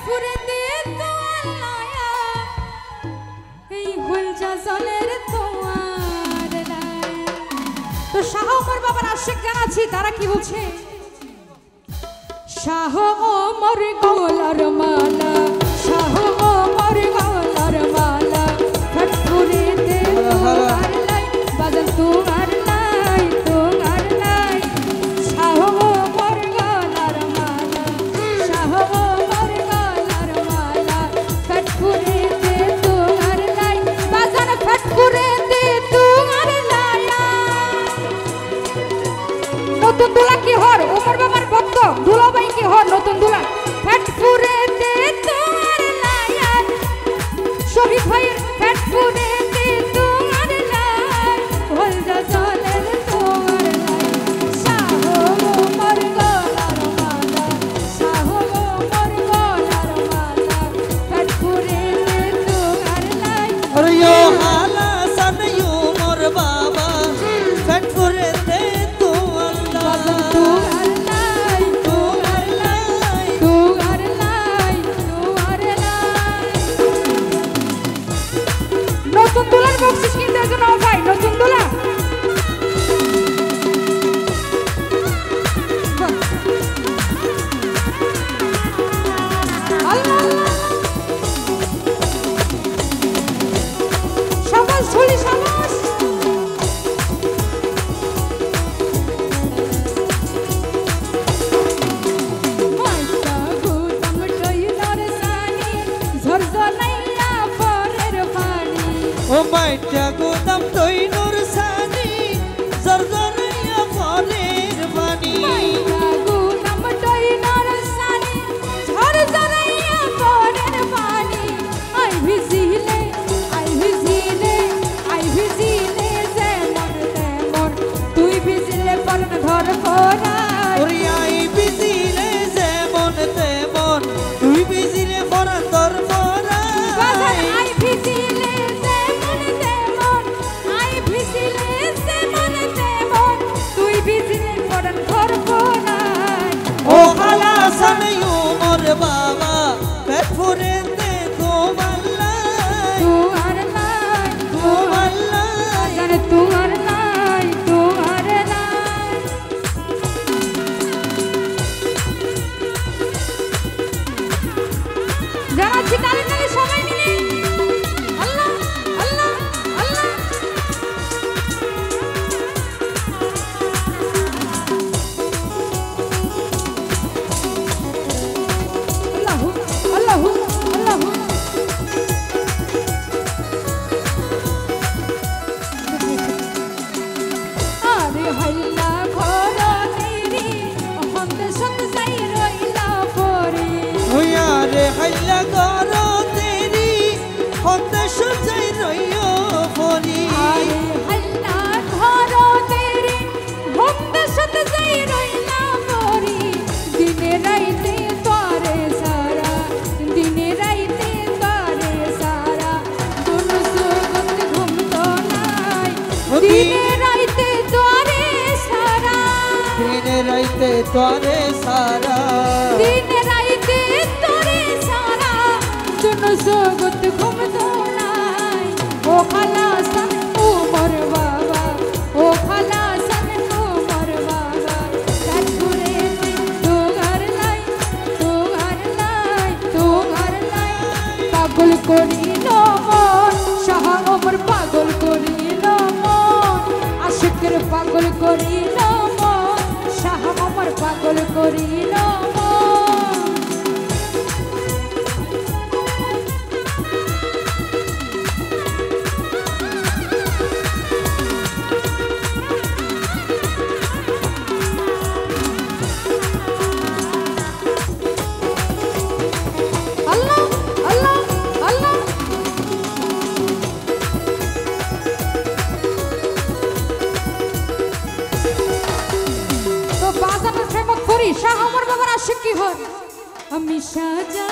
ফুরে দে তোয়ালায়া এই হল যা জলের তোয়ার লাই। তো শাহ ওমর বাবার আশিক জানাচ্ছি, তারা কি বলছে? শাহ ওমর গলার মালা, শাহ ওমর গলার মালা, ফট ফুরে দে তোয়ার লাই, বাজান তোয়ার লাই, তোয়ার লাই। শাহ ওমর গলার মালা, শাহ ওমর গলার মালা, ফট ফুরে দে তোয়ার লাই, বাজান ফট ফুরে দে তোয়ার লাই। নতুন দুলা কি হর ওমর বাবার ভক্ত, দুলাভাই কি হর নতুন দুলা, ফট ফুরে দে তোয়ার লাই। শরীফ ভাইয়ের ফট ফুরে দে তোয়ার লাই, হল যা জলের তোয়ার লাই। শাহ ওমর গলার মালা, শাহ ওমর গলার মালা, ফট ফুরে দে তোয়ার লাই। अरे यो हाला सन उमर बाबा फट फुरे दे तू अल्लाह তোয়ার লাই, তোয়ার লাই, তোয়ার লাই, তোয়ার লাই। নতুন দুলার বকশিশ কিনতে জন্য ভাই, নতুন দুলা আল্লাহ আল্লাহ। সাবাস ঝুলি সাবাস। মাইকা গুদাম টইলার সানি, ঝরঝরাইয়া পরের পানি। ओ माइटा गोदम तोई नूर सानी जरजरिया फरेर बानी মাইকা গুদাম টইলার সানি, ঝরঝরাইয়া পরের পানি। আই ভিজিলে, আই ভিজিলে, আই ভিজিলে যেমন তেমন, তুই ভিজিলে পরন ধর পরাই। ওরে আই বিজিলে যেমন তেমন তুই বিজিলে ফরান তোর বাজার ফরাই আই ভিজিলে যেমন তেমন, আই ভিজিলে যেমন তেমন, তুই ভিজিলে পরন ধর পরাই। ओ हाला सन उमर बाबा फट फुरे दे तू अल्लाह তোয়ার লাই, तू अल्लाह বাজার তোয়ার লাই, তোয়ার লাই। জানাচ্ছি তালে তালে সবাই মিলে আল্লাহ আল্লাহ আল্লাহ। আল্লাহু আল্লাহু আল্লাহু। আরে হাল্লা ঘর তেরি, হন্দ সত যাই রইলা পরি। ओ यार हल्ला करो तेरी होत सजाई रहियो फोरी আরে হাল্লা ঘর তেরি, হন্দ সত যাই রইলা পরি। দিনে রাইতে তোরে সারা, দিনে রাইতে তোরে সারা, কোন সুগত ঘুমতো নাই। দিনে রাইতে তোরে সারা, दिन राइते तोरे सारा দিন রাইতে তোরে সারা, কোন সুগত ঘুমতো নাই। ও খালাসান ওমর বাবা, ও খালাসান ওমর বাবা, ফট ফুরে দে তোয়ার লাই, তোয়ার লাই, তোয়ার লাই। পাগল করিল মন, শাহ ওমর পাগল করিল মন, আশিকের পাগল করিল মন, শাহ ওমর পাগল করিল মন। আল্লাহ আল্লাহ আল্লাহ। তো বাজানোর প্রেমক করি শাহ ওমর বাবার আশিক কি হয়। আমি সাজা